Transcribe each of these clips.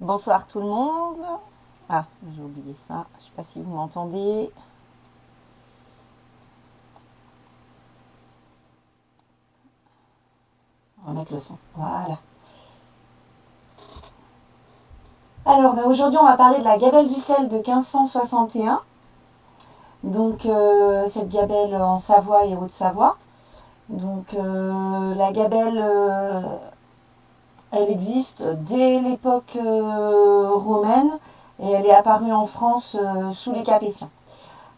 Bonsoir tout le monde. Ah, j'ai oublié ça. Je ne sais pas si vous m'entendez. On va mettre le son. Voilà. Alors, aujourd'hui, on va parler de la gabelle du sel de 1561. Donc, cette gabelle en Savoie et Haute-Savoie. Donc, la gabelle, elle existe dès l'époque romaine et elle est apparue en France sous les Capétiens.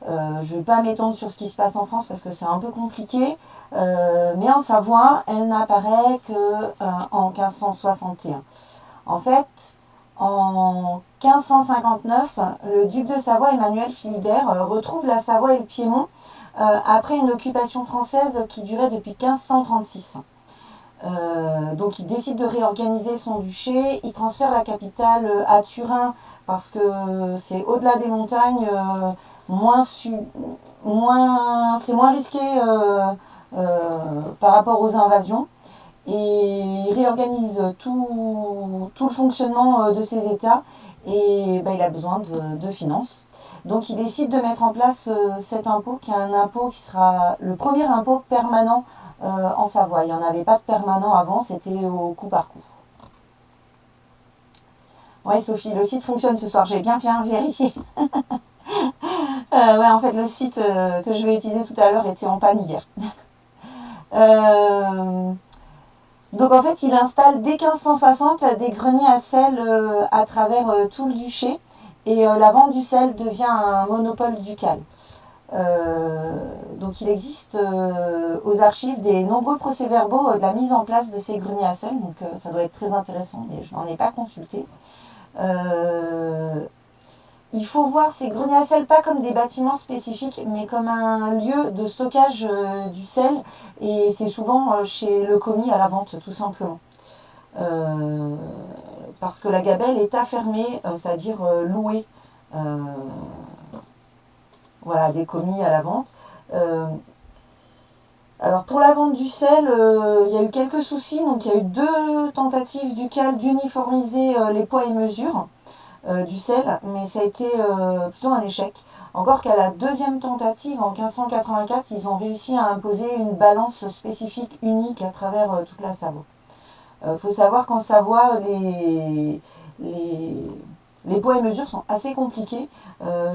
Je ne vais pas m'étendre sur ce qui se passe en France parce que c'est un peu compliqué, mais en Savoie, elle n'apparaît qu'en 1561. En fait, en 1559, le duc de Savoie, Emmanuel Philibert, retrouve la Savoie et le Piémont après une occupation française qui durait depuis 1536. Donc il décide de réorganiser son duché, il transfère la capitale à Turin parce que c'est au-delà des montagnes, moins, c'est moins risqué par rapport aux invasions. Et il réorganise tout le fonctionnement de ces États et il a besoin de finances. Donc il décide de mettre en place cet impôt qui est un impôt qui sera le premier impôt permanent en Savoie. Il n'y en avait pas de permanent avant, c'était au coup par coup. Ouais Sophie, le site fonctionne ce soir, j'ai bien vérifié. Ouais, en fait le site que je vais utiliser tout à l'heure était en panne hier. Euh, Donc en fait, il installe dès 1560 des greniers à sel à travers tout le duché et la vente du sel devient un monopole ducal. Donc il existe aux archives des nombreux procès-verbaux de la mise en place de ces greniers à sel, donc ça doit être très intéressant, mais je n'en ai pas consulté. Euh, il faut voir ces greniers à sel pas comme des bâtiments spécifiques, mais comme un lieu de stockage du sel, et c'est souvent chez le commis à la vente, tout simplement. Euh, Parce que la gabelle est affermée, c'est-à-dire louée, euh, voilà, des commis à la vente. Euh, alors pour la vente du sel, il y a eu quelques soucis, donc il y a eu deux tentatives du CAL d'uniformiser les poids et mesures du sel, mais ça a été plutôt un échec. Encore qu'à la deuxième tentative, en 1584, ils ont réussi à imposer une balance spécifique unique à travers toute la Savoie. Il faut savoir qu'en Savoie, les, les poids et mesures sont assez compliqués.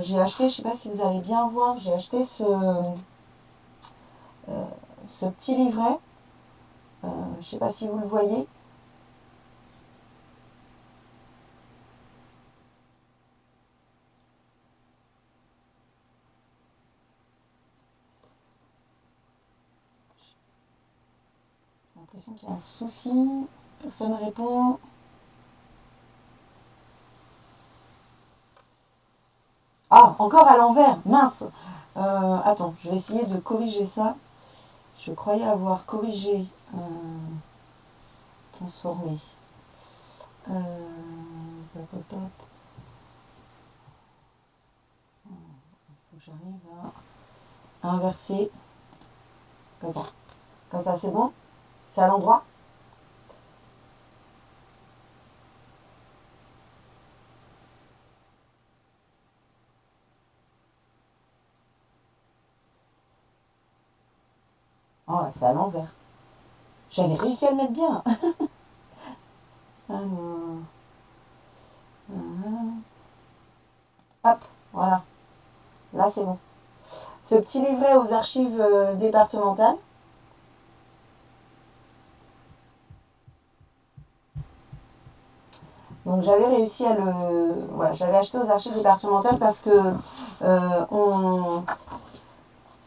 J'ai acheté, je ne sais pas si vous allez bien voir, j'ai acheté ce petit livret. Je ne sais pas si vous le voyez. J'ai l'impression qu'il y a un souci. Personne ne répond. Ah, encore à l'envers. Mince. Attends, je vais essayer de corriger ça. Je croyais avoir corrigé, transformé. Pop, pop, pop. Faut que j'arrive à inverser. Comme ça. Comme ça, c'est bon. C'est à l'endroit. Oh, c'est à l'envers. J'avais réussi à le mettre bien. Alors, hop, voilà. Là, c'est bon. Ce petit livret aux archives départementales. Donc j'avais réussi à le, voilà, j'avais acheté aux archives départementales parce que on,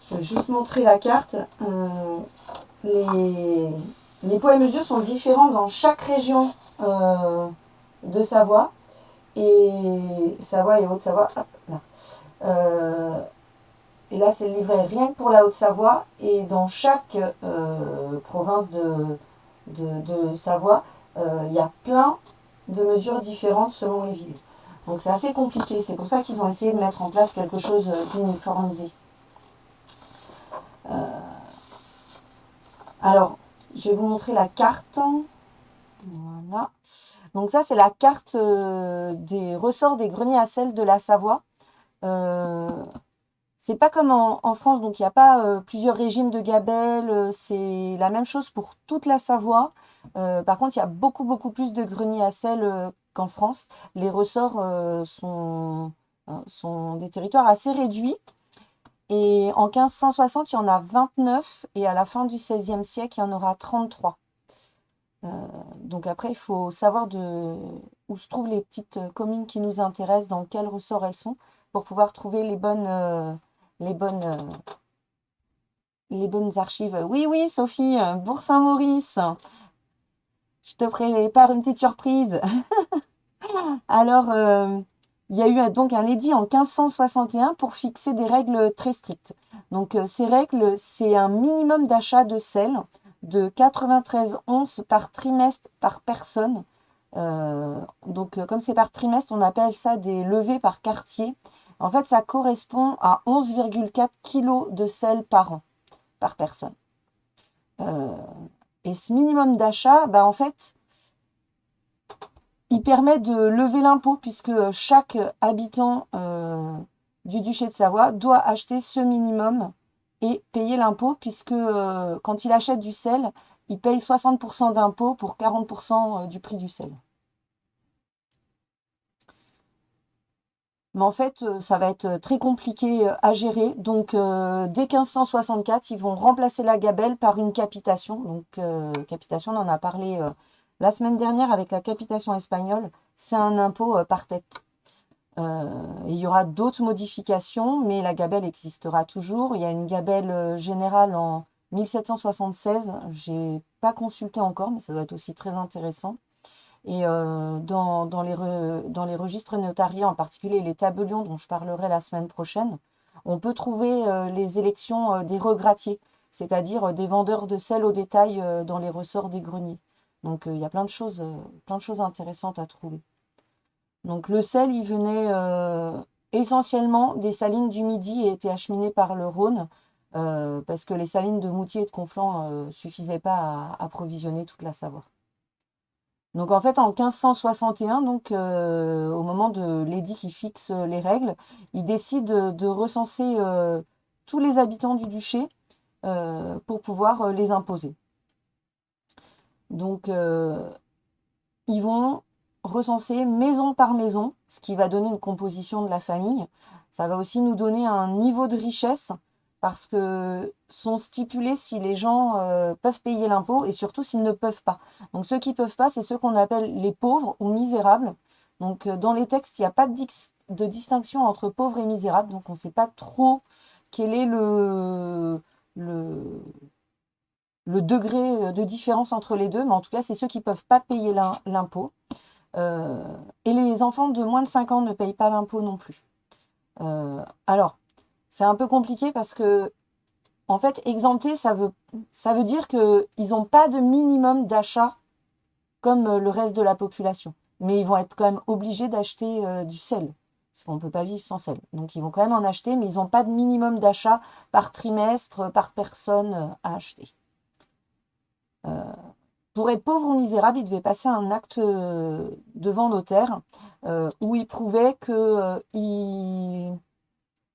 je vais juste montrer la carte. Les, les poids et mesures sont différents dans chaque région de Savoie et Savoie et Haute-Savoie. Hop, là. Euh, et là, c'est le livret rien que pour la Haute-Savoie. Et dans chaque province de Savoie, il y a plein de mesures différentes selon les villes. Donc c'est assez compliqué. C'est pour ça qu'ils ont essayé de mettre en place quelque chose d'uniformisé. Alors, je vais vous montrer la carte. Voilà. Donc ça, c'est la carte des ressorts des greniers à sel de la Savoie. Euh, c'est pas comme en France, donc il n'y a pas plusieurs régimes de gabelle, c'est la même chose pour toute la Savoie. Par contre, il y a beaucoup, beaucoup plus de greniers à sel qu'en France. Les ressorts sont des territoires assez réduits. Et en 1560, il y en a 29 et à la fin du XVIe siècle, il y en aura 33. Donc après, il faut savoir où se trouvent les petites communes qui nous intéressent, dans quel ressort elles sont, pour pouvoir trouver les bonnes, euh, les bonnes archives. Oui, oui, Sophie, Bourg-Saint-Maurice, je te prépare une petite surprise. Alors, il y a eu donc un édit en 1561 pour fixer des règles très strictes. Donc, ces règles, c'est un minimum d'achat de sel de 93 onces par trimestre par personne. Donc, comme c'est par trimestre, on appelle ça des levées par quartier. En fait, ça correspond à 11,4 kilos de sel par an, par personne. Euh, et ce minimum d'achat, bah, en fait, il permet de lever l'impôt puisque chaque habitant du duché de Savoie doit acheter ce minimum et payer l'impôt puisque quand il achète du sel, il paye 60% d'impôt pour 40% du prix du sel. Mais en fait, ça va être très compliqué à gérer. Donc, dès 1564, ils vont remplacer la gabelle par une capitation. Donc, capitation, on en a parlé la semaine dernière avec la capitation espagnole. C'est un impôt par tête. Il y aura d'autres modifications, mais la gabelle existera toujours. Il y a une gabelle générale en 1776. J'ai pas consulté encore, mais ça doit être aussi très intéressant. Et dans les registres notariés, en particulier les tabellions dont je parlerai la semaine prochaine, on peut trouver les élections des regratiers, c'est-à-dire des vendeurs de sel au détail dans les ressorts des greniers. Donc il y a plein de choses intéressantes à trouver. Donc le sel, il venait essentiellement des salines du Midi et était acheminé par le Rhône, parce que les salines de Moutier et de Conflans ne suffisaient pas à approvisionner toute la Savoie. Donc en fait, en 1561, donc, au moment de l'édit qui fixe les règles, il décide de recenser tous les habitants du duché pour pouvoir les imposer. Donc ils vont recenser maison par maison, ce qui va donner une composition de la famille. Ça va aussi nous donner un niveau de richesse parce que sont stipulés si les gens peuvent payer l'impôt et surtout s'ils ne peuvent pas. Donc ceux qui ne peuvent pas, c'est ceux qu'on appelle les pauvres ou misérables. Donc dans les textes, il n'y a pas de distinction entre pauvres et misérables, donc on ne sait pas trop quel est le, le degré de différence entre les deux, mais en tout cas, c'est ceux qui ne peuvent pas payer l'impôt. Et les enfants de moins de 5 ans ne payent pas l'impôt non plus. Alors, c'est un peu compliqué parce que, en fait, exempter, ça veut dire qu'ils n'ont pas de minimum d'achat comme le reste de la population. Mais ils vont être quand même obligés d'acheter du sel, parce qu'on ne peut pas vivre sans sel. Donc, ils vont quand même en acheter, mais ils n'ont pas de minimum d'achat par trimestre, par personne à acheter. Pour être pauvre ou misérable, il devait passer un acte devant notaire où il prouvait qu'il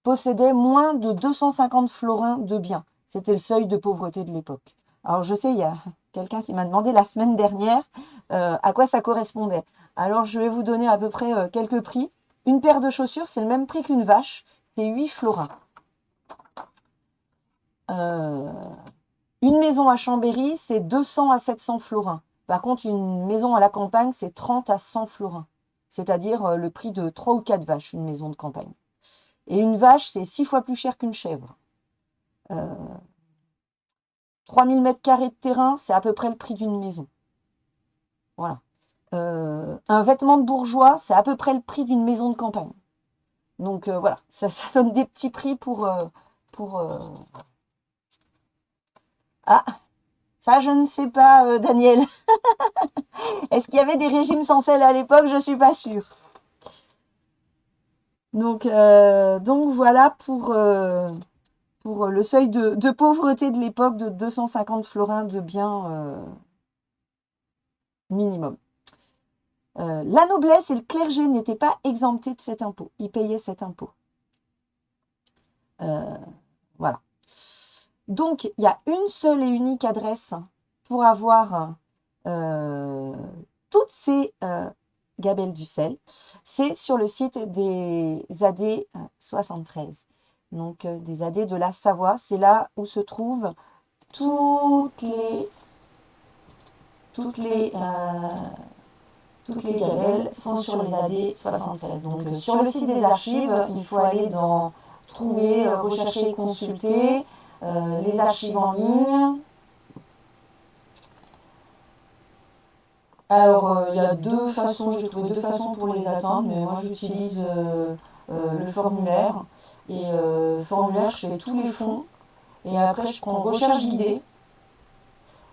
possédait moins de 250 florins de biens. C'était le seuil de pauvreté de l'époque. Alors je sais, il y a quelqu'un qui m'a demandé la semaine dernière à quoi ça correspondait. Alors je vais vous donner à peu près quelques prix. Une paire de chaussures, c'est le même prix qu'une vache, c'est 8 florins. Euh, Une maison à Chambéry, c'est 200 à 700 florins. Par contre, une maison à la campagne, c'est 30 à 100 florins. C'est-à-dire le prix de 3 ou 4 vaches, une maison de campagne. Et une vache, c'est 6 fois plus cher qu'une chèvre. 3000 mètres carrés de terrain, c'est à peu près le prix d'une maison. Voilà. Un vêtement de bourgeois, c'est à peu près le prix d'une maison de campagne. Donc voilà, ça donne des petits prix pour Ah, ça, je ne sais pas, Daniel. Est-ce qu'il y avait des régimes sans sel à l'époque? Je ne suis pas sûre. Donc voilà pour le seuil de pauvreté de l'époque de 250 florins de biens minimum. La noblesse et le clergé n'étaient pas exemptés de cet impôt. Ils payaient cet impôt. Voilà. Donc, il y a une seule et unique adresse pour avoir toutes ces gabelles du sel. C'est sur le site des AD 73. Donc, des AD de la Savoie. C'est là où se trouvent toutes les, toutes les, toutes les gabelles sont sur les AD 73. Donc, sur le site des archives, il faut aller dans trouver, rechercher, consulter les archives en ligne. Alors, il y a deux façons, j'ai trouvé deux façons pour les atteindre, mais moi j'utilise le formulaire. Et formulaire, je fais tous les fonds. Et après, je prends recherche guidée.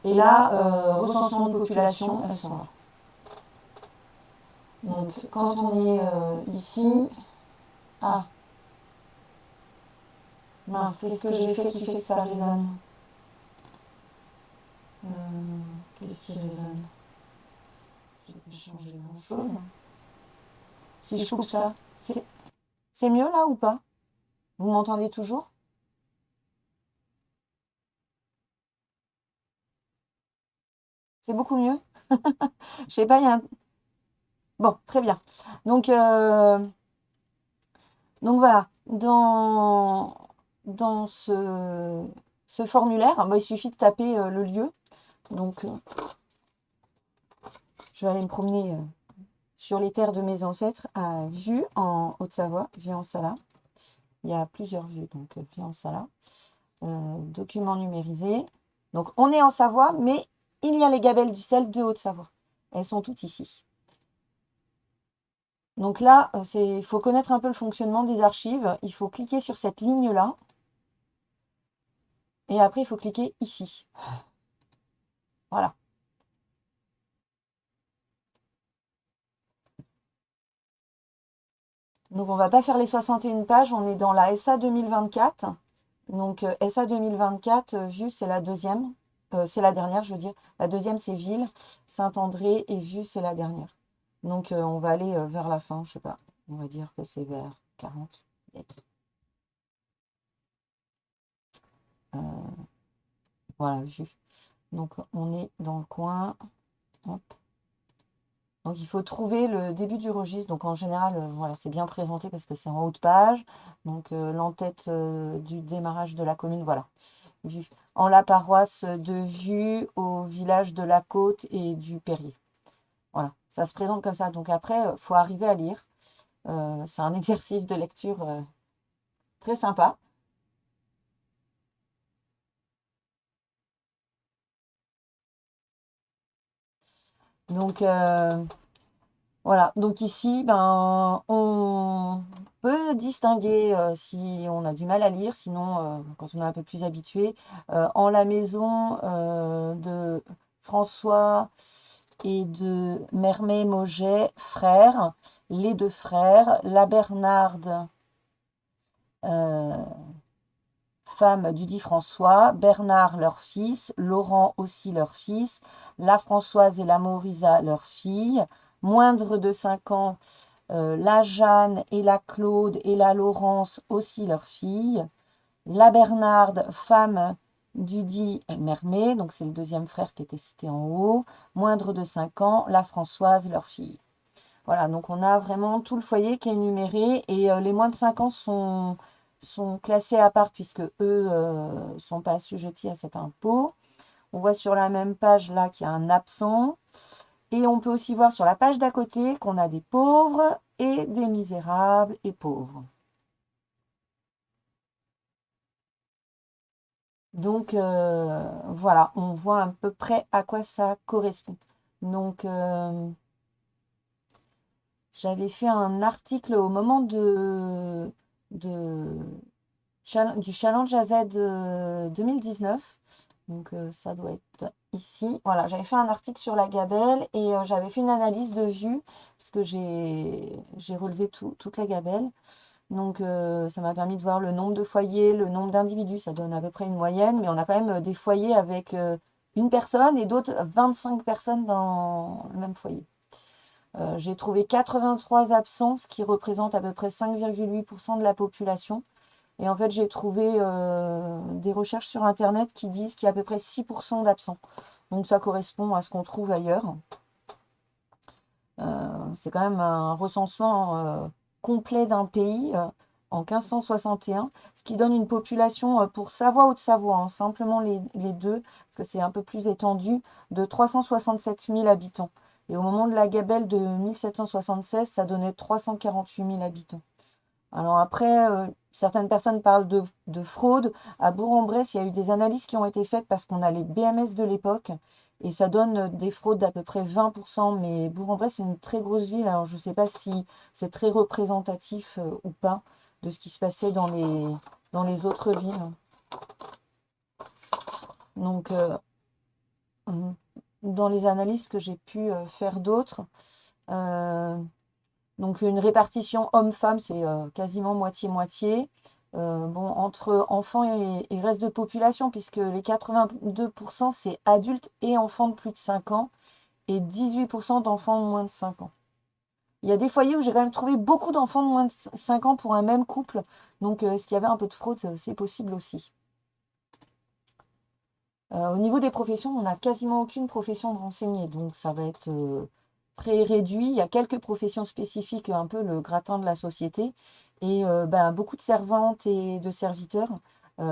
Et là, recensement de population, elles sont là. Donc, quand on est ici. Ah, mince, qu'est-ce que j'ai fait qui fait que ça résonne euh, Qu'est-ce qui résonne? J'ai pas changé grand-chose. Si je coupe ça, c'est mieux là ou pas? Vous m'entendez toujours? C'est beaucoup mieux? Je sais pas, il y a un... Bon, très bien. Donc, donc voilà, dans ce formulaire, bah, il suffit de taper le lieu. Donc, je vais aller me promener sur les terres de mes ancêtres à Vue en Haute-Savoie, Vue en Sala. Il y a plusieurs vues, donc Vue en Sala. Document numérisé. Donc, on est en Savoie, mais il y a les gabelles du sel de Haute-Savoie. Elles sont toutes ici. Donc là, il faut connaître un peu le fonctionnement des archives. Il faut cliquer sur cette ligne-là. Et après, il faut cliquer ici. Voilà. Donc, on ne va pas faire les 61 pages. On est dans la SA 2024. Donc, SA 2024, Vue, c'est la deuxième. C'est la dernière, je veux dire. La deuxième, c'est Ville, Saint-André et Vue, c'est la dernière. Donc, on va aller vers la fin. Je sais pas. On va dire que c'est vers 40, peut-être. Voilà, Vue. Donc, on est dans le coin. Hop. Donc, il faut trouver le début du registre. Donc, en général, voilà, c'est bien présenté parce que c'est en haut de page. Donc, l'entête du démarrage de la commune, voilà. Vue. En la paroisse de Vue, au village de la Côte et du Perrier. Voilà, ça se présente comme ça. Donc, après, il faut arriver à lire. C'est un exercice de lecture très sympa. Donc, voilà, donc ici, ben, on peut distinguer si on a du mal à lire, sinon, quand on est un peu plus habitué, en la maison de François et de Mermet Mauget, frères, les deux frères, la Bernarde, euh, femme du dit François, Bernard leur fils, Laurent aussi leur fils, la Françoise et la Maurisa leur fille, moindre de 5 ans, la Jeanne et la Claude et la Laurence aussi leur fille, la Bernarde, femme du dit Mermet, donc c'est le deuxième frère qui était cité en haut, moindre de 5 ans, la Françoise leur fille. Voilà, donc on a vraiment tout le foyer qui est énuméré et les moins de 5 ans sont classés à part puisque eux ne sont pas assujettis à cet impôt. On voit sur la même page là qu'il y a un absent. Et on peut aussi voir sur la page d'à côté qu'on a des pauvres et des misérables et pauvres. Donc voilà, on voit à peu près à quoi ça correspond. Donc j'avais fait un article au moment de du Challenge AZ 2019. Donc ça doit être ici. Voilà, j'avais fait un article sur la gabelle et j'avais fait une analyse de vue parce que j'ai relevé toute la gabelle. Donc ça m'a permis de voir le nombre de foyers, le nombre d'individus. Ça donne à peu près une moyenne, mais on a quand même des foyers avec une personne et d'autres 25 personnes dans le même foyer. J'ai trouvé 83 absents, ce qui représente à peu près 5,8% de la population. Et en fait, j'ai trouvé des recherches sur Internet qui disent qu'il y a à peu près 6% d'absents. Donc ça correspond à ce qu'on trouve ailleurs. C'est quand même un recensement complet d'un pays en 1561, ce qui donne une population pour Savoie Haute-Savoie, hein, simplement les deux, parce que c'est un peu plus étendu, de 367 000 habitants. Et au moment de la gabelle de 1776, ça donnait 348 000 habitants. Alors après, certaines personnes parlent de fraude. À Bourg-en-Bresse, il y a eu des analyses qui ont été faites parce qu'on a les BMS de l'époque et ça donne des fraudes d'à peu près 20%. Mais Bourg-en-Bresse, c'est une très grosse ville. Alors je ne sais pas si c'est très représentatif ou pas de ce qui se passait dans les autres villes. Donc, dans les analyses que j'ai pu faire d'autres, euh, donc une répartition homme-femme, c'est quasiment moitié-moitié. Bon, entre enfants et reste de population, puisque les 82%, c'est adultes et enfants de plus de 5 ans, et 18% d'enfants de moins de 5 ans. Il y a des foyers où j'ai quand même trouvé beaucoup d'enfants de moins de 5 ans pour un même couple. Donc, est-ce qu'il y avait un peu de fraude? C'est possible aussi. Au niveau des professions, on n'a quasiment aucune profession de renseignée, donc ça va être très réduit. Il y a quelques professions spécifiques, un peu le gratin de la société, et beaucoup de servantes et de serviteurs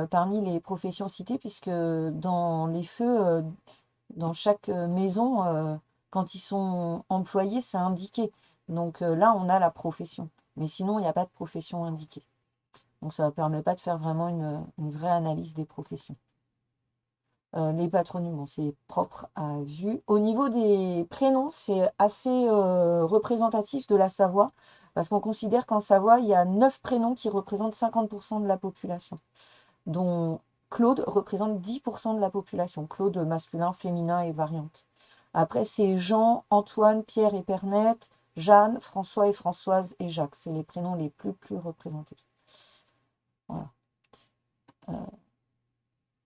parmi les professions citées, puisque dans les feux, dans chaque maison, quand ils sont employés, c'est indiqué. Donc là, on a la profession. Mais sinon, il n'y a pas de profession indiquée. Donc ça ne permet pas de faire vraiment une vraie analyse des professions. Les patronymes, bon, c'est propre à vue. Au niveau des prénoms, c'est assez représentatif de la Savoie, parce qu'on considère qu'en Savoie, il y a 9 prénoms qui représentent 50% de la population, dont Claude représente 10% de la population, Claude masculin, féminin et variante. Après, c'est Jean, Antoine, Pierre et Pernette, Jeanne, François et Françoise et Jacques. C'est les prénoms les plus représentés. Voilà.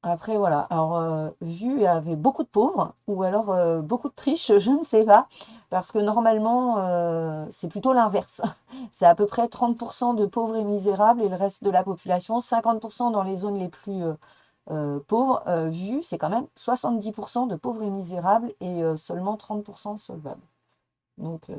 Après, voilà. Alors, vu, il y avait beaucoup de pauvres, ou alors beaucoup de triches, je ne sais pas, parce que normalement, c'est plutôt l'inverse. C'est à peu près 30% de pauvres et misérables, et le reste de la population, 50% dans les zones les plus pauvres. Vu, c'est quand même 70% de pauvres et misérables, et seulement 30% solvables. Donc,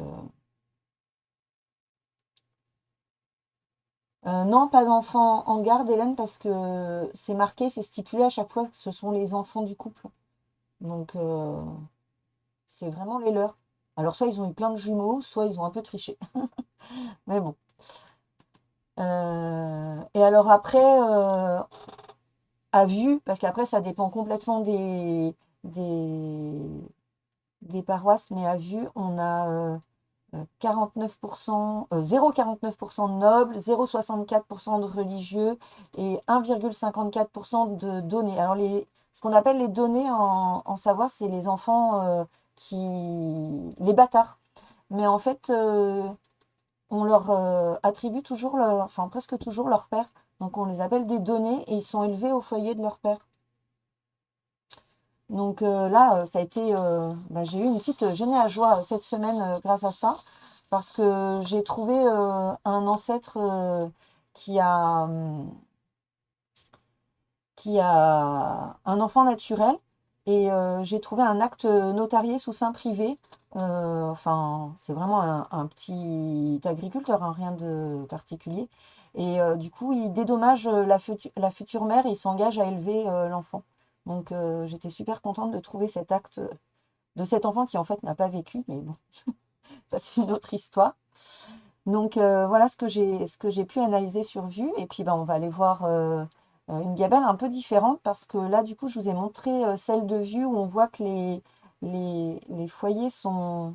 non, pas d'enfants en garde, Hélène, parce que c'est marqué, c'est stipulé à chaque fois que ce sont les enfants du couple. Donc, c'est vraiment les leurs. Alors, soit ils ont eu plein de jumeaux, soit ils ont un peu triché. Mais bon. Et alors après, à vue, parce qu'après, ça dépend complètement des, des paroisses, mais à vue, on a 49%, 0,49% de nobles, 0,64% de religieux et 1,54% de donnés. Alors, ce qu'on appelle les donnés en Savoie, c'est les enfants les bâtards. Mais en fait, on leur attribue toujours, enfin presque toujours leur père. Donc, on les appelle des donnés et ils sont élevés au foyer de leur père. Donc là, ça a été, j'ai eu une petite gênée à joie cette semaine grâce à ça, parce que j'ai trouvé un ancêtre qui a, hum, qui a un enfant naturel, et j'ai trouvé un acte notarié sous seing privé. Enfin, c'est vraiment un petit agriculteur, hein, rien de particulier. Et du coup, il dédommage la future mère et il s'engage à élever l'enfant. Donc, j'étais super contente de trouver cet acte de cet enfant qui, en fait, n'a pas vécu. Mais bon, ça, c'est une autre histoire. Donc, voilà ce que j'ai pu analyser sur Vue. Et puis, on va aller voir une gabelle un peu différente parce que là, du coup, je vous ai montré celle de Vue où on voit que les foyers sont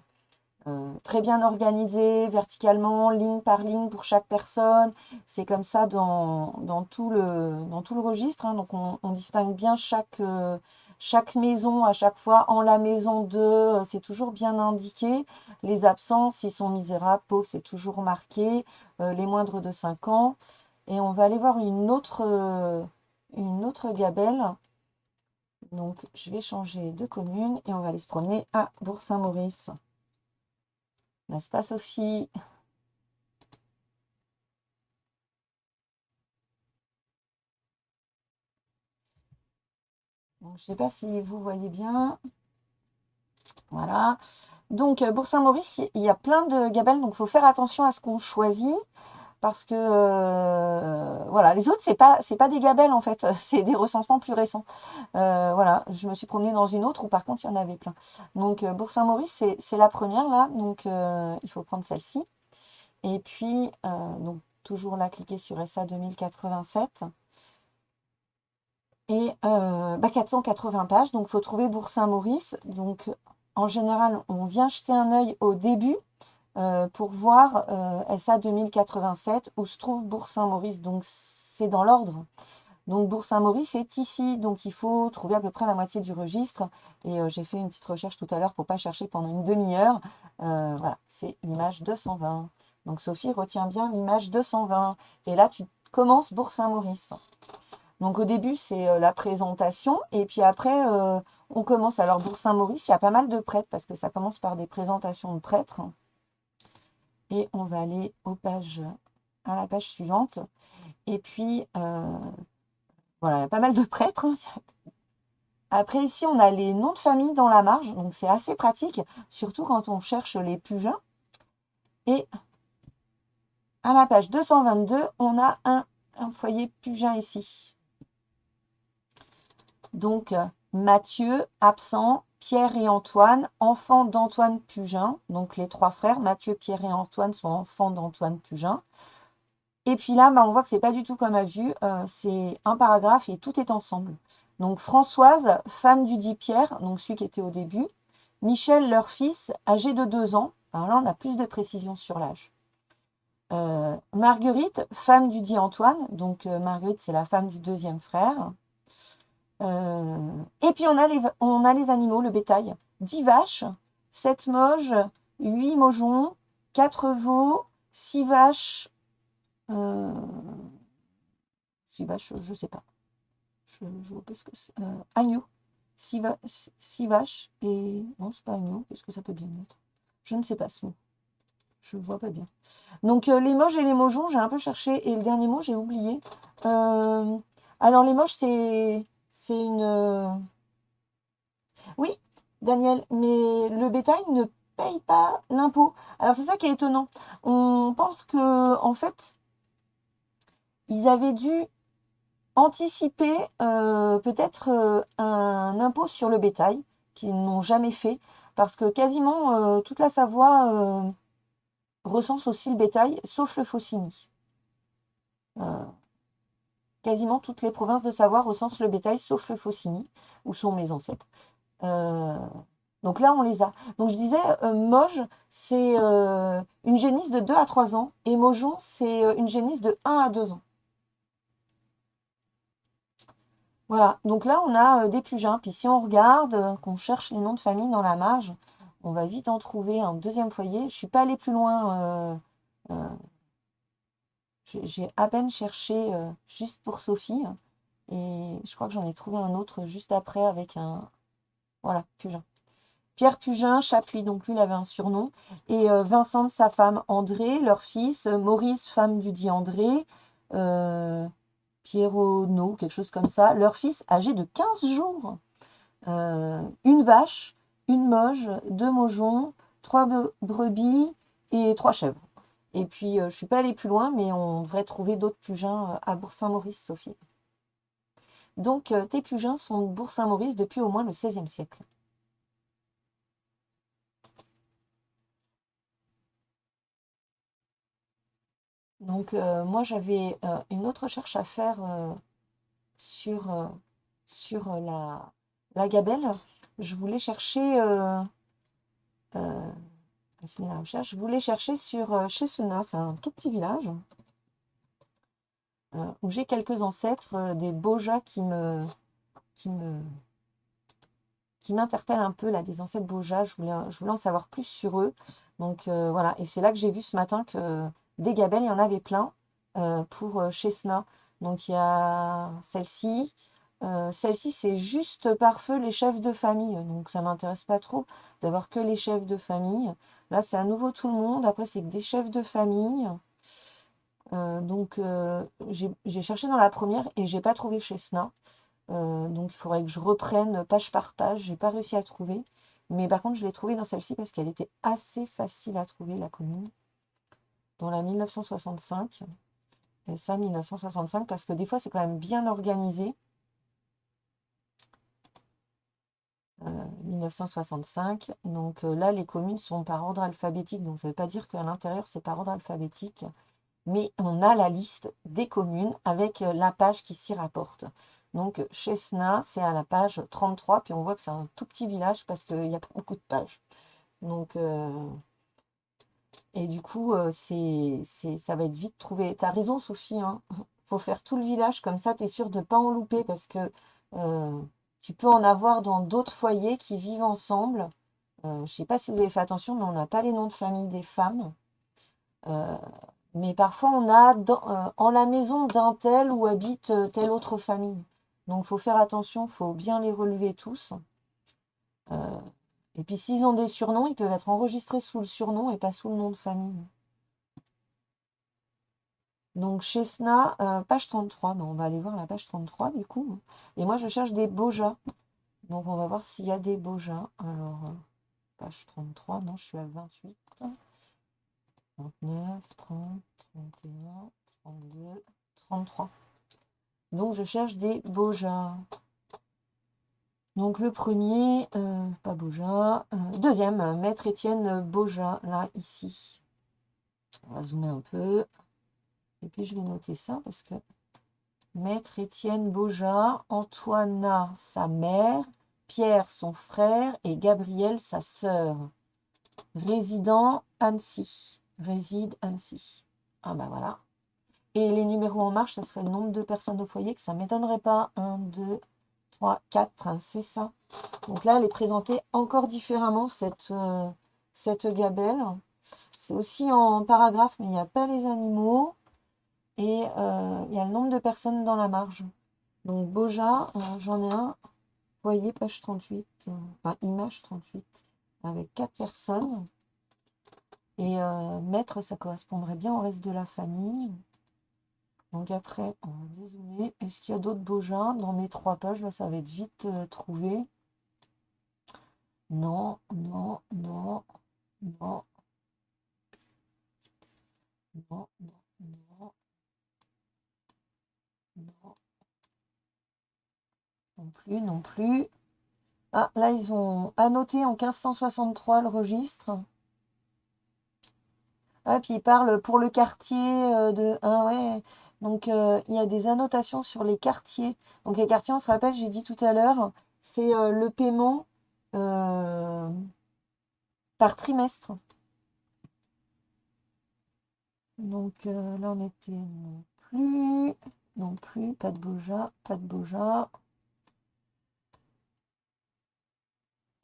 très bien organisés verticalement, ligne par ligne pour chaque personne. C'est comme ça dans dans tout le registre, hein. Donc on distingue bien chaque maison à chaque fois. En la maison 2, c'est toujours bien indiqué. Les absents, s'ils sont misérables, pauvres, c'est toujours marqué. Les moindres de 5 ans. Et on va aller voir une autre gabelle. Donc je vais changer de commune et on va aller se promener à Bourg-Saint-Maurice. N'est-ce pas, Sophie? Donc, je ne sais pas si vous voyez bien. Voilà. Donc, Bourg-Saint-Maurice, il y a plein de gabelles, donc il faut faire attention à ce qu'on choisit. Parce que voilà, les autres, c'est pas des gabelles en fait, c'est des recensements plus récents. Voilà, je me suis promenée dans une autre où par contre il y en avait plein. Donc Bourg-Saint-Maurice, c'est la première là, donc il faut prendre celle-ci. Et puis, donc toujours là, cliquer sur SA 2087. Et 480 pages, donc il faut trouver Bourg-Saint-Maurice. Donc en général, on vient jeter un œil au début pour voir SA 2087 où se trouve Bourg-Saint-Maurice. Donc c'est dans l'ordre. Donc Bourg-Saint-Maurice est ici, donc il faut trouver à peu près la moitié du registre. Et j'ai fait une petite recherche tout à l'heure pour ne pas chercher pendant une demi-heure. Voilà, c'est l'image 220. Donc Sophie, retiens bien l'image 220. Et là, tu commences Bourg-Saint-Maurice. Donc au début, c'est la présentation. Et puis après, on commence. Alors Bourg-Saint-Maurice, il y a pas mal de prêtres parce que ça commence par des présentations de prêtres. Et on va aller à la page suivante. Et puis, voilà, il y a pas mal de prêtres. Après, ici, on a les noms de famille dans la marge. Donc, c'est assez pratique, surtout quand on cherche les Pugins. Et à la page 222, on a un foyer Pugin ici. Donc, Mathieu, absent, Pierre et Antoine, enfants d'Antoine Pugin. Donc, les trois frères, Mathieu, Pierre et Antoine, sont enfants d'Antoine Pugin. Et puis là, on voit que c'est pas du tout comme à vue. C'est un paragraphe et tout est ensemble. Donc, Françoise, femme du dit Pierre, donc celui qui était au début. Michel, leur fils, âgé de 2 ans. Alors là, on a plus de précision sur l'âge. Marguerite, femme du dit Antoine. Donc, Marguerite, c'est la femme du deuxième frère. Et puis on a les animaux, le bétail. 10 vaches, 7 moges, 8 moujons, 4 veaux, 6 vaches. 6 vaches, je sais pas. Je vois pas ce que c'est. Agneau. 6 vaches et. Non, c'est pas agneau. Qu'est-ce que ça peut bien être? Je ne sais pas ce mot. Je ne vois pas bien. Donc les moges et les moujons, j'ai un peu cherché. Et le dernier mot, j'ai oublié. Alors les moges, c'est une. Oui, Daniel, mais le bétail ne paye pas l'impôt. Alors c'est ça qui est étonnant. On pense que en fait, ils avaient dû anticiper peut-être un impôt sur le bétail qu'ils n'ont jamais fait parce que quasiment toute la Savoie recense aussi le bétail, sauf le Faucigny. Quasiment toutes les provinces de Savoie recensent le bétail, sauf le Faucigny, où sont mes ancêtres. Euh, Donc là, on les a. Donc je disais, Moge, c'est une génisse de 2 à 3 ans et Mojon, c'est une génisse de 1 à 2 ans. Voilà, donc là, on a des Pugins. Puis si on regarde, qu'on cherche les noms de famille dans la marge, on va vite en trouver un deuxième foyer. Je ne suis pas allée plus loin. J'ai à peine cherché juste pour Sophie. Et je crois que j'en ai trouvé un autre juste après avec un. Voilà, Pugin. Pierre Pugin, Chapuis, donc lui, il avait un surnom. Et Vincent, sa femme, André, leur fils. Maurice, femme du dit André. Pierronneau, quelque chose comme ça. Leur fils, âgé de 15 jours. Une vache, une moge, 2 moujons, 3 brebis et 3 chèvres. Et puis, je ne suis pas allée plus loin, mais on devrait trouver d'autres Pugins à Bourg-Saint-Maurice, Sophie. Donc, tes Pugins sont de Bourg-Saint-Maurice depuis au moins le XVIe siècle. Donc, moi, j'avais une autre recherche à faire sur, la gabelle. Je voulais chercher, finir la recherche, je voulais chercher sur Chessena, c'est un tout petit village où j'ai quelques ancêtres, des Bojas qui me, qui m'interpellent un peu, là, des ancêtres Bojas. Je voulais en savoir plus sur eux. Donc, voilà, et c'est là que j'ai vu ce matin que des gabelles, il y en avait plein pour Chesna. Donc, il y a celle-ci. Celle-ci, c'est juste par feu les chefs de famille. Donc, ça m'intéresse pas trop d'avoir que les chefs de famille. Là, c'est à nouveau tout le monde. Après, c'est que des chefs de famille. J'ai cherché dans la première et j'ai pas trouvé chez Sna. Donc, il faudrait que je reprenne page par page. J'ai pas réussi à trouver. Mais par contre, je l'ai trouvée dans celle-ci parce qu'elle était assez facile à trouver, la commune. Dans la 1965. Et ça, 1965, parce que des fois, c'est quand même bien organisé. 1965. Donc là, les communes sont par ordre alphabétique. Donc ça ne veut pas dire qu'à l'intérieur, c'est par ordre alphabétique. Mais on a la liste des communes avec la page qui s'y rapporte. Donc Chesna, c'est à la page 33. Puis on voit que c'est un tout petit village parce qu'il n'y a pas beaucoup de pages. Donc, et du coup, ça va être vite trouvé. Tu as raison, Sophie, hein. Faut faire tout le village, comme ça, tu es sûr de ne pas en louper parce que tu peux en avoir dans d'autres foyers qui vivent ensemble. Je ne sais pas si vous avez fait attention, mais on n'a pas les noms de famille des femmes. Euh, mais parfois, on a en la maison d'un tel où habite telle autre famille. Donc, il faut faire attention, il faut bien les relever tous. Euh, et puis, s'ils ont des surnoms, ils peuvent être enregistrés sous le surnom et pas sous le nom de famille. Donc, Chesna, page 33. Ben, on va aller voir la page 33 du coup. Et moi, je cherche des Bojas. Donc, on va voir s'il y a des Bojas. Alors, page 33. Non, je suis à 28. 29, 30, 31, 32, 33. Donc, je cherche des Bojas. Donc, le premier, pas Bojas. Deuxième, Maître Étienne Bojas, là, ici. On va zoomer un peu. Et puis, je vais noter ça parce que Maître Étienne Bojas, Antoina, sa mère, Pierre, son frère, et Gabrielle, sa sœur. Résident Annecy. Réside Annecy. Ah bah voilà. Et les numéros en marche, ça serait le nombre de personnes au foyer, que ça ne m'étonnerait pas. 1, 2, 3, 4, hein, c'est ça. Donc là, elle est présentée encore différemment, cette gabelle. C'est aussi en paragraphe, mais il n'y a pas les animaux. Et il y a le nombre de personnes dans la marge. Donc Boja, j'en ai un, foyer, page 38, enfin image 38, avec 4 personnes. Et maître, ça correspondrait bien au reste de la famille. Donc après, on va dézoomer. Est-ce qu'il y a d'autres Bojas dans mes 3 pages? Là, ça va être vite trouvé. Non, non, non, non, non, non, non, non, non plus, non plus. Ah, là, ils ont annoté en 1563 le registre. Ah, puis il parle pour le quartier de... Ah ouais, donc il y a des annotations sur les quartiers. Donc les quartiers, on se rappelle, j'ai dit tout à l'heure, c'est le paiement euh, par trimestre. Donc là, on était non plus, pas de Boja, pas de Boja,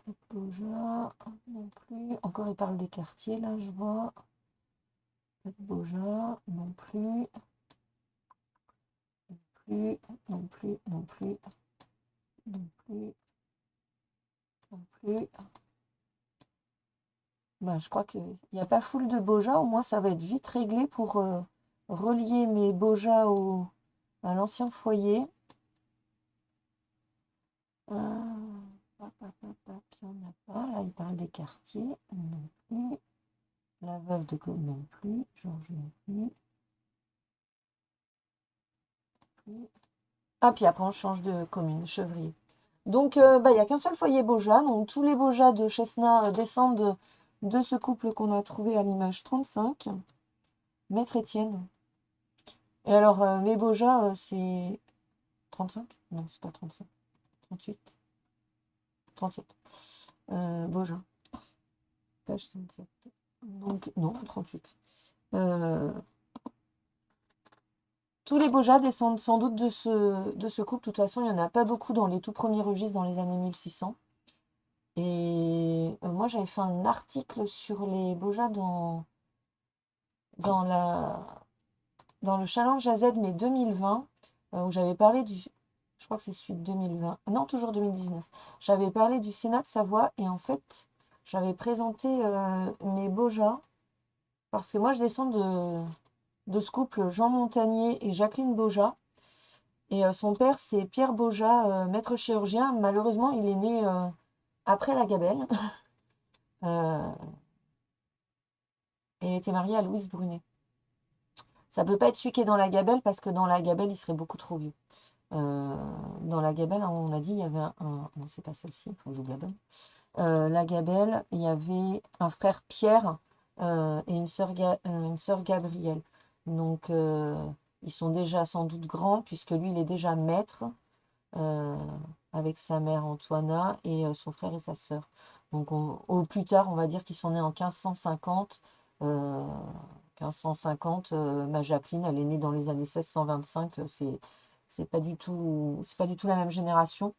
pas de Boja, non plus. Encore, il parle des quartiers, là, je vois. Pas de Boja, non plus, plus, non plus, non plus, non plus, non plus. Ben, je crois qu'il n'y a pas foule de Boja, au moins ça va être vite réglé pour relier mes Boja à l'ancien foyer. Hop, hop, hop, hop, il n'y en a pas. Là, il parle des quartiers. Non plus. La veuve de Claude non plus. Georges non plus. Ah, puis après, on change de commune, Chevrier. Donc, bah, il n'y a qu'un seul foyer Boja. Donc, tous les Bojas de Chesna descendent de ce couple qu'on a trouvé à l'image 35. Maître Étienne. Et alors, mes Bojas, c'est 35? Non, c'est pas 35. 38. 37. Boja. Page 37. Donc, non, 38. Tous les Bojas descendent sans doute de ce couple. De toute façon, il n'y en a pas beaucoup dans les tout premiers registres dans les années 1600. Et moi, j'avais fait un article sur les Bojas dans, la, dans le Challenge AZ, mais 2020, où j'avais parlé Je crois que c'est celui de 2020. Non, toujours 2019. J'avais parlé du Sénat de Savoie et en fait, j'avais présenté mes Bojas parce que moi, je descends de ce couple Jean Montagnier et Jacqueline Bojas. Et son père, c'est Pierre Bojas, maître chirurgien. Malheureusement, il est né après la Gabelle. Euh, et il était marié à Louise Brunet. Ça peut pas être celui qui est dans la Gabelle parce que dans la Gabelle, il serait beaucoup trop vieux. Euh, dans la Gabelle, on a dit, il y avait non, c'est pas celle-ci, il faut que j'ouvre la bonne. La Gabelle, il y avait un frère Pierre et une sœur Gabrielle. Donc, ils sont déjà sans doute grands, puisque lui, il est déjà maître euh, avec sa mère Antoina et son frère et sa sœur. Donc, au plus tard, on va dire qu'ils sont nés en 1550. Euh, 1550, ma Jacqueline, elle est née dans les années 1625. C'est pas du tout la même génération.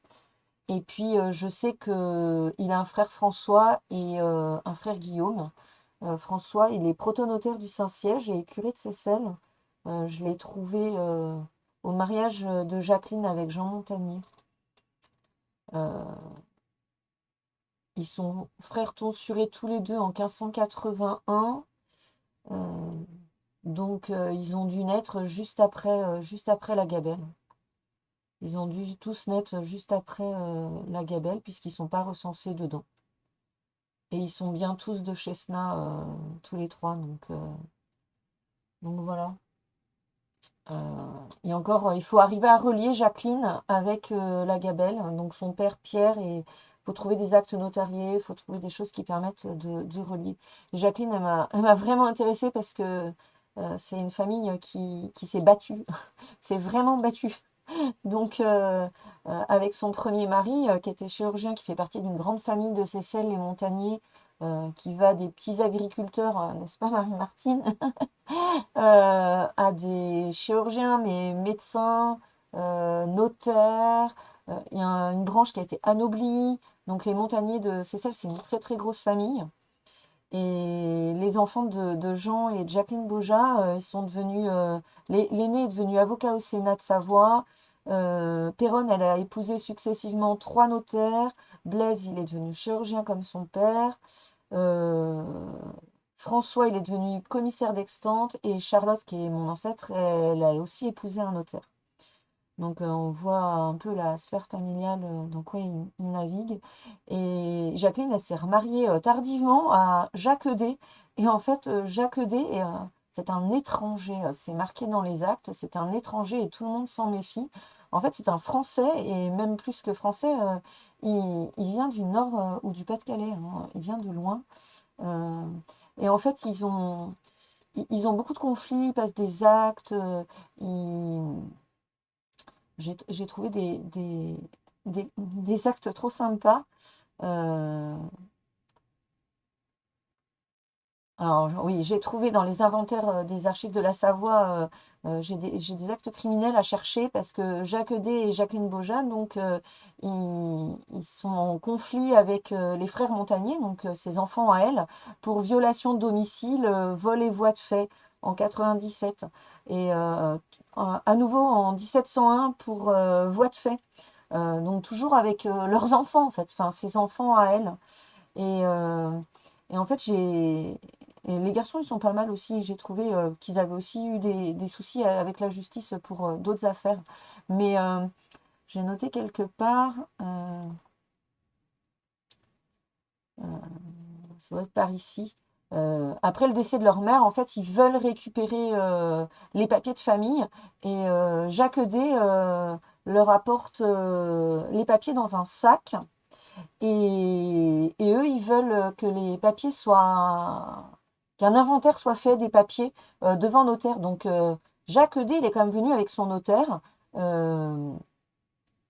Et puis, je sais qu'il a un frère François et un frère Guillaume. François, il est protonotaire du Saint-Siège et curé de Seyssel. Je l'ai trouvé au mariage de Jacqueline avec Jean Montagnier. Euh, Ils sont frères tonsurés tous les deux en 1581. Euh, donc, ils ont dû naître juste après la Gabelle. Ils ont dû tous naître juste après la Gabelle, puisqu'ils ne sont pas recensés dedans. Et ils sont bien tous de Chesna, tous les trois. Donc voilà. Et encore, il faut arriver à relier Jacqueline avec la Gabelle, donc son père Pierre, et il faut trouver des actes notariés, il faut trouver des choses qui permettent de relier. Et Jacqueline, elle m'a vraiment intéressée parce que c'est une famille qui s'est battue, s'est vraiment battue. Donc, avec son premier mari, qui était chirurgien, qui fait partie d'une grande famille de Seyssel, les Montagniers, qui va des petits agriculteurs, n'est-ce pas, Marie-Martine, à des chirurgiens, mais médecins, notaires. Il y a une branche qui a été anoblie. Donc, les Montagniers de Seyssel, c'est une très très grosse famille. Et les enfants de Jean et de Jacqueline Bojas, ils sont devenus. L'aîné est devenu avocat au Sénat de Savoie. Péronne, elle a épousé successivement trois notaires. Blaise, il est devenu chirurgien comme son père. Euh, François, il est devenu commissaire d'extante. Et Charlotte, qui est mon ancêtre, elle a aussi épousé un notaire. Donc on voit un peu la sphère familiale dans quoi il navigue. Et Jacqueline, elle s'est remariée tardivement à Jacques Eudé. Et en fait, Jacques Eudé, c'est un étranger. C'est marqué dans les actes. C'est un étranger et tout le monde s'en méfie. En fait, c'est un Français et même plus que Français, il vient du Nord ou du Pas-de-Calais, hein. Il vient de loin. Euh, et en fait, ils ont beaucoup de conflits, ils passent des actes. J'ai trouvé des actes trop sympas. Euh, alors, oui, j'ai trouvé dans les inventaires des archives de la Savoie, j'ai des actes criminels à chercher parce que Jacques Eudé et Jacqueline Bojas, donc, ils sont en conflit avec les frères Montagnier, donc ses enfants à elle, pour violation de domicile, vol et voie de fait en 97. Et à nouveau en 1701 pour voie de fait. Donc toujours avec leurs enfants en fait, enfin ses enfants à elle. Et, euh, et en fait, et les garçons, ils sont pas mal aussi. J'ai trouvé qu'ils avaient aussi eu des soucis avec la justice pour d'autres affaires. Mais j'ai noté quelque part, euh, ça doit être par ici. Après le décès de leur mère, en fait, ils veulent récupérer les papiers de famille et Jacques Eudé leur apporte les papiers dans un sac. Et eux, ils veulent que les papiers soient, qu'un inventaire soit fait des papiers devant notaire. Donc, Jacques Eudé, il est quand même venu avec son notaire. Euh,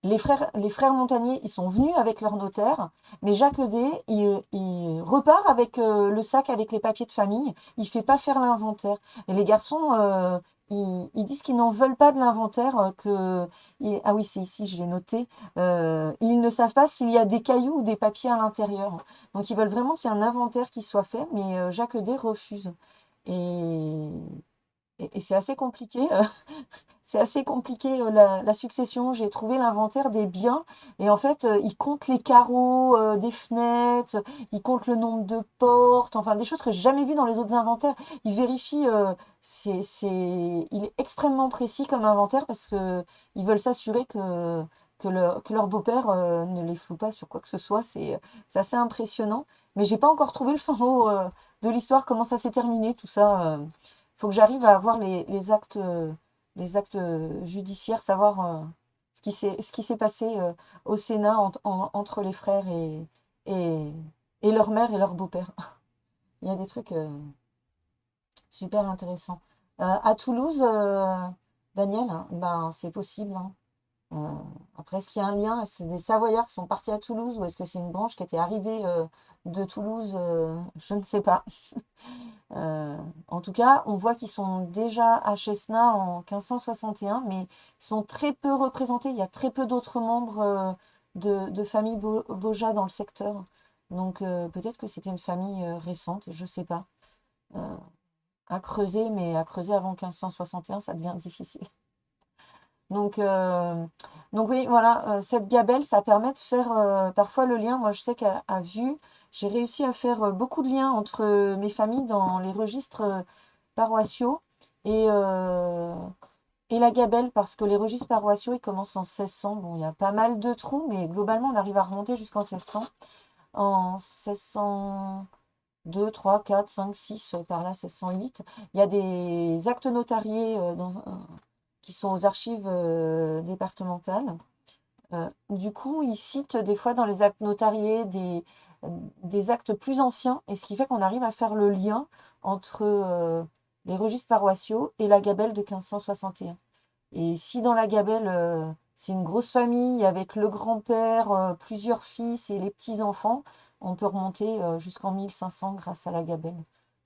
les frères Montagnier, ils sont venus avec leur notaire, mais Jacques Eudé, il repart avec le sac avec les papiers de famille. Il fait pas faire l'inventaire. Et les garçons, ils disent qu'ils n'en veulent pas de l'inventaire, ah oui, c'est ici, je l'ai noté. Ils ne savent pas s'il y a des cailloux ou des papiers à l'intérieur. Donc ils veulent vraiment qu'il y ait un inventaire qui soit fait, mais Jacques Eudé refuse. Et et c'est assez compliqué. C'est assez compliqué la succession. J'ai trouvé l'inventaire des biens et en fait, ils comptent les carreaux des fenêtres, ils comptent le nombre de portes, enfin des choses que j'ai jamais vues dans les autres inventaires. Ils vérifient, il est extrêmement précis comme inventaire parce que ils veulent s'assurer que leur beau-père ne les floue pas sur quoi que ce soit. C'est assez impressionnant. Mais j'ai pas encore trouvé le fin mot de l'histoire, comment ça s'est terminé, tout ça. Faut que j'arrive à avoir les actes judiciaires, savoir ce qui s'est passé au Sénat entre les frères et, et leur mère et leur beau-père. Il y a des trucs super intéressants. À Toulouse, Daniel, hein, ben, c'est possible, hein. Euh, Après, est-ce qu'il y a un lien? Est-ce que c'est des Savoyards qui sont partis à Toulouse ou est-ce que c'est une branche qui était arrivée de Toulouse? Je ne sais pas. Euh, En tout cas, on voit qu'ils sont déjà à Chesna en 1561, mais ils sont très peu représentés. Il y a très peu d'autres membres de famille Boja dans le secteur. Donc peut-être que c'était une famille récente, je ne sais pas. Euh, à creuser, mais à creuser avant 1561, ça devient difficile. Donc, euh, donc oui, voilà, cette gabelle, ça permet de faire parfois le lien. Moi, je sais qu'à vue, j'ai réussi à faire beaucoup de liens entre mes familles dans les registres paroissiaux et, euh, et la gabelle, parce que les registres paroissiaux, ils commencent en 1600. Bon, il y a pas mal de trous, mais globalement, on arrive à remonter jusqu'en 1600. En 1602, 3, 4, 5, 6, par là, 1608, il y a des actes notariés qui sont aux archives départementales. Du coup, ils citent des fois dans les actes notariés des actes plus anciens, et ce qui fait qu'on arrive à faire le lien entre les registres paroissiaux et la gabelle de 1561. Et si dans la gabelle, c'est une grosse famille avec le grand-père, plusieurs fils et les petits-enfants, on peut remonter jusqu'en 1500 grâce à la gabelle.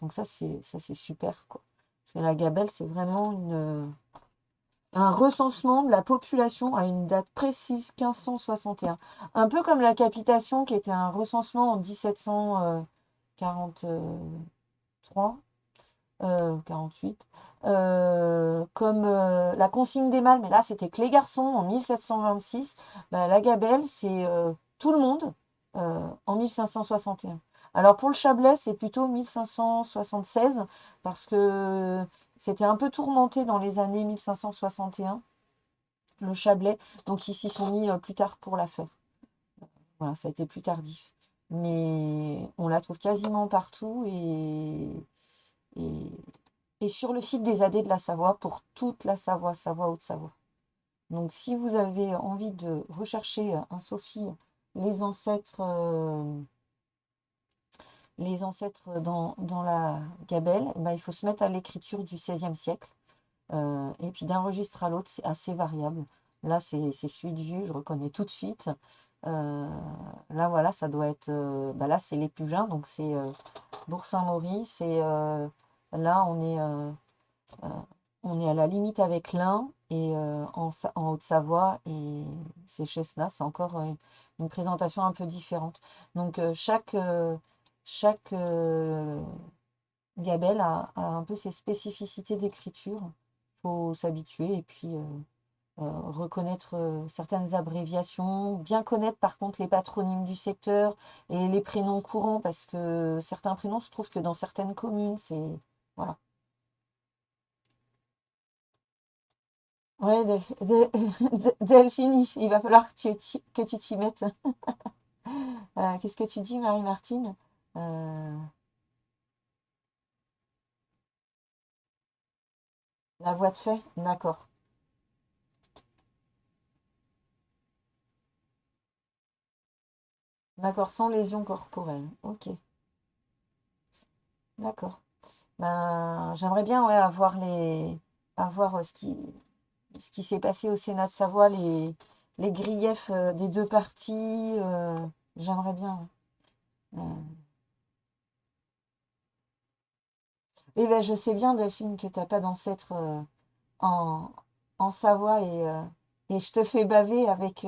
Donc ça, c'est super, quoi. Parce que la gabelle, c'est vraiment un recensement de la population à une date précise, 1561. Un peu comme la capitation qui était un recensement en 1743, 48, comme la consigne des mâles, mais là c'était que les garçons en 1726. Bah, la gabelle, c'est tout le monde en 1561. Alors pour le Chablais, c'est plutôt 1576 parce que c'était un peu tourmenté dans les années 1561, le Chablais, donc ils s'y sont mis plus tard pour la faire. Voilà, ça a été plus tardif. Mais on la trouve quasiment partout et, et sur le site des AD de la Savoie pour toute la Savoie, Savoie, Haute-Savoie. Donc si vous avez envie de rechercher un Sophie, les ancêtres, euh, les ancêtres dans la Gabelle, eh ben, il faut se mettre à l'écriture du XVIe siècle. Et puis d'un registre à l'autre, c'est assez variable. Là, c'est celui de vue, je reconnais tout de suite. Euh, Là, voilà, ça doit être. Bah là, c'est les Pugins, donc c'est Bourg-Saint-Maurice. Et là, euh, on est à la limite avec l'Ain et en Haute-Savoie. Et c'est Chesnas, c'est encore une présentation un peu différente. Donc, chaque Gabelle a un peu ses spécificités d'écriture. Il faut s'habituer et puis reconnaître certaines abréviations, bien connaître par contre les patronymes du secteur et les prénoms courants parce que certains prénoms se trouvent que dans certaines communes, c'est voilà. Ouais, Delphine, il va falloir que tu t'y mettes. Qu'est-ce que tu dis, Marie-Martine? Euh, la voix de fait? D'accord. D'accord, sans lésion corporelle. Ok, d'accord. Ben, j'aimerais bien ouais, avoir ce qui s'est passé au Sénat de Savoie, les griefs des deux parties. J'aimerais bien. euh. Et ben, je sais bien, Delphine, que t'as pas d'ancêtre en, en Savoie et je te fais baver avec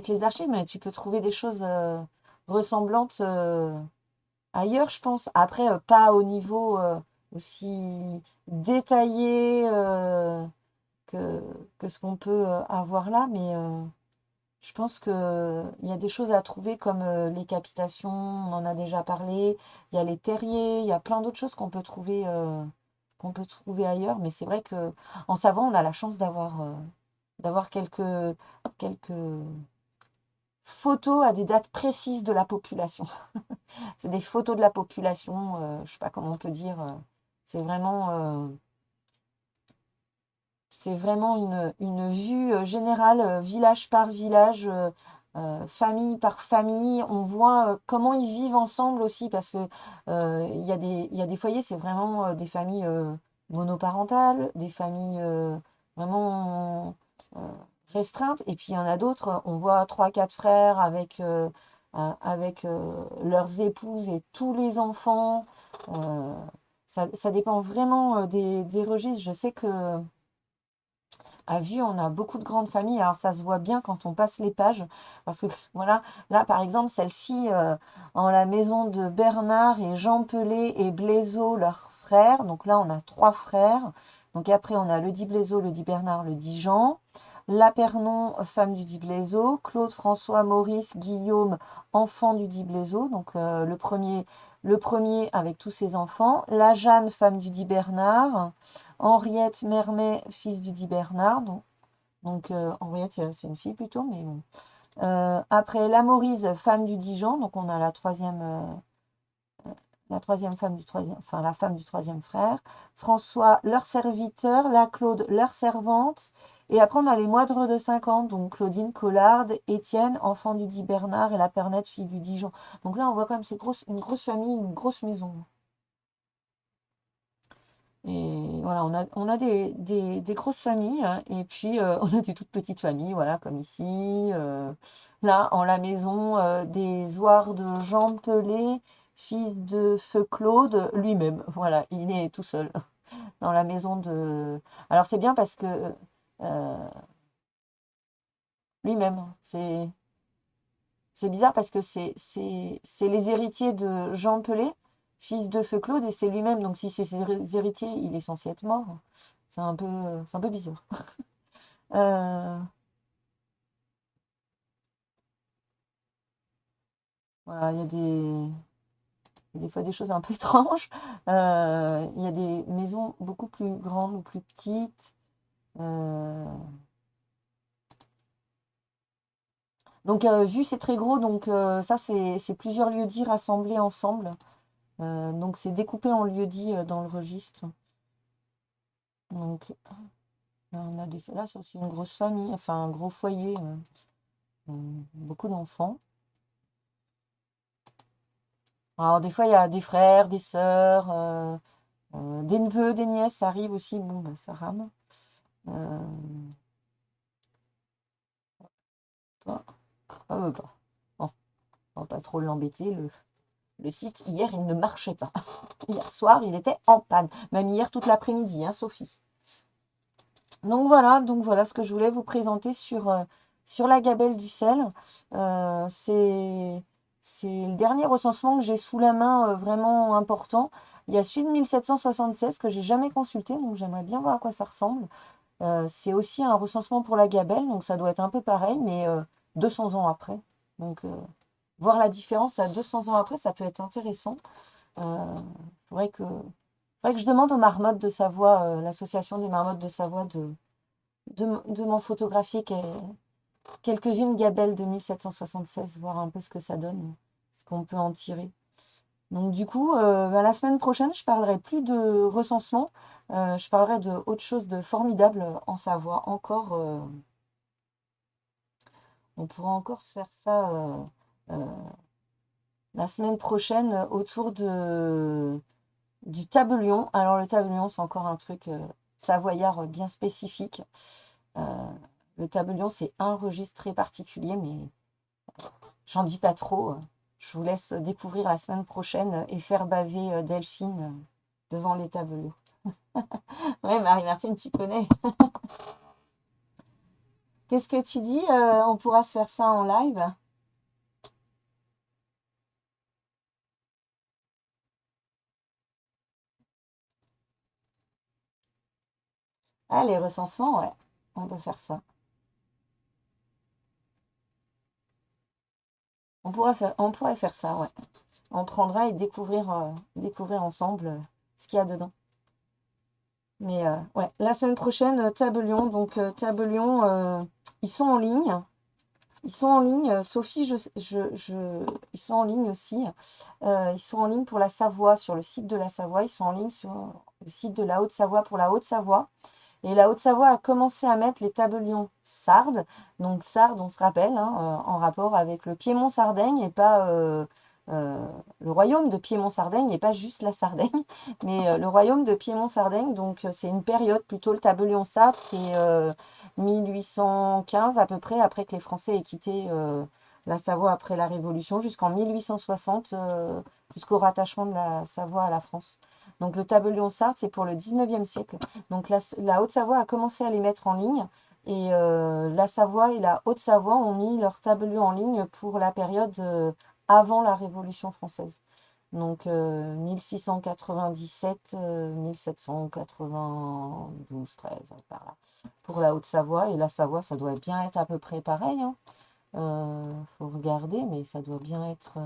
les archives, mais tu peux trouver des choses ressemblantes ailleurs, je pense. Après, pas au niveau aussi détaillé que, que ce qu'on peut avoir là, mais je pense que il y a des choses à trouver comme les captations, on en a déjà parlé. Il y a les terriers, il y a plein d'autres choses qu'on peut trouver ailleurs. Mais c'est vrai que en savant, on a la chance d'avoir quelques photos à des dates précises de la population. C'est des photos de la population, je sais pas comment on peut dire. C'est vraiment, euh, c'est vraiment une vue générale, village par village, famille par famille. On voit comment ils vivent ensemble aussi, parce que il y a des foyers, c'est vraiment des familles monoparentales, des familles vraiment restreintes. Et puis il y en a d'autres, on voit trois, quatre frères avec leurs épouses et tous les enfants. Euh, ça dépend vraiment des registres. Je sais que à vue, on a beaucoup de grandes familles. Alors, ça se voit bien quand on passe les pages. Parce que, voilà, là, par exemple, celle-ci, en la maison de Bernard et Jean Pelé et Blaiseau, leurs frères. Donc là, on a trois frères. Donc après, on a le dit Blaiseau, le dit Bernard, le dit Jean. La Pernon, femme du dit Blaiseau. Claude, François, Maurice, Guillaume, enfant du dit Blaiseau. Donc le premier avec tous ses enfants. La Jeanne, femme du dit Bernard. Henriette Mermet, fils du dit Bernard. Donc, Henriette, c'est une fille plutôt, mais bon. Après, la Maurice, femme du dit Jean. Donc, on a la troisième femme du troisième, enfin, la femme du troisième frère. François, leur serviteur. La Claude, leur servante. Et après, on a les moindres de 50. Donc, Claudine, Collarde, Étienne, enfant du dit Bernard. Et la Pernette, fille du dit Jean. Donc là, on voit quand même c'est une grosse famille, une grosse maison. Et voilà, on a des grosses familles, hein, et puis on a des toutes petites familles, voilà, comme ici. Là, en la maison des Oires de Jean Pelé, fils de Feu Claude, lui-même. Voilà, il est tout seul dans la maison de. Alors c'est bien parce que lui-même, c'est bizarre parce que c'est les héritiers de Jean Pelé, fils de Feu Claude, et c'est lui-même. Donc si c'est ses héritiers, il est censé être mort. C'est un peu bizarre. Euh, voilà, il y a des fois des choses un peu étranges. Il y a des maisons beaucoup plus grandes ou plus petites. Euh, donc, vu c'est très gros, donc ça, c'est plusieurs lieux-dits rassemblés ensemble. Donc, c'est découpé en lieux-dits dans le registre. Donc, là, là, c'est aussi une grosse famille, enfin, un gros foyer, beaucoup d'enfants. Alors, des fois, il y a des frères, des sœurs, des neveux, des nièces, ça arrive aussi. Bon, bah, ça rame. Euh, pas, pas. Bon, on va pas trop l'embêter. Le site, hier, il ne marchait pas. Hier soir, il était en panne. Même hier toute l'après-midi, hein, Sophie. Donc voilà ce que je voulais vous présenter sur la gabelle du sel. C'est le dernier recensement que j'ai sous la main, vraiment important. Il y a celui de 1776 que j'ai jamais consulté, donc j'aimerais bien voir à quoi ça ressemble. C'est aussi un recensement pour la gabelle, donc ça doit être un peu pareil, mais 200 ans après. Donc voir la différence à 200 ans après, ça peut être intéressant. Il faudrait que je demande aux marmottes de Savoie, l'association des marmottes de Savoie, de m'en photographier quelques-unes gabelles de 1776, voir un peu ce que ça donne, ce qu'on peut en tirer. Donc du coup, bah, la semaine prochaine, je parlerai plus de recensement, je parlerai de autre chose de formidable en Savoie. Encore, on pourra encore se faire ça euh, la semaine prochaine autour du tabellion. Alors le tabellion, c'est encore un truc savoyard bien spécifique. Euh, le tabellion, c'est un registre très particulier, mais j'en dis pas trop. Je vous laisse découvrir la semaine prochaine et faire baver Delphine devant les tableaux. Ouais, Marie-Martine, tu connais. Qu'est-ce que tu dis? On pourra se faire ça en live? Ah, les recensements, ouais. On peut faire ça. On pourrait faire ça, ouais. On prendra et découvrir ensemble ce qu'il y a dedans. Mais ouais, la semaine prochaine, Tabellion. Donc, Tabellion, ils sont en ligne. Ils sont en ligne. Sophie, ils sont en ligne aussi. Ils sont en ligne pour la Savoie, sur le site de la Savoie. Ils sont en ligne sur le site de la Haute-Savoie pour la Haute-Savoie. Et la Haute-Savoie a commencé à mettre les tabellions sardes. Donc sardes, on se rappelle, hein, en rapport avec le Piémont-Sardaigne et pas euh, le royaume de Piémont-Sardaigne et pas juste la Sardaigne, mais le royaume de Piémont-Sardaigne. Donc c'est une période plutôt, le tabellion sarde, c'est 1815 à peu près, après que les Français aient quitté la Savoie après la Révolution, jusqu'en 1860, jusqu'au rattachement de la Savoie à la France. Donc le tabellion sarde, c'est pour le 19e siècle. Donc la Haute-Savoie a commencé à les mettre en ligne et la Savoie et la Haute-Savoie ont mis leur tableau en ligne pour la période avant la Révolution française. Donc 1697, 1792, 13, par là, pour la Haute-Savoie. Et la Savoie, ça doit bien être à peu près pareil, hein. Faut regarder, mais ça doit bien être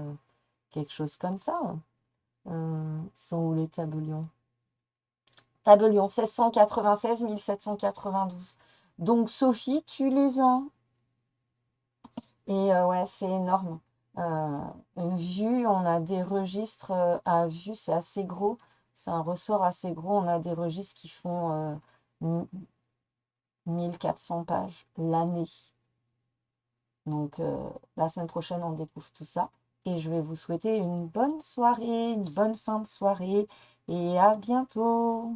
quelque chose comme ça, hein. Sont où les tabellions? Tabellion 1696-1792. Donc, Sophie, tu les as. Et ouais, c'est énorme. Vue, on a des registres à vue, c'est assez gros. C'est un ressort assez gros. On a des registres qui font 1400 pages l'année. Donc, la semaine prochaine, on découvre tout ça. Et je vais vous souhaiter une bonne soirée, une bonne fin de soirée. Et à bientôt.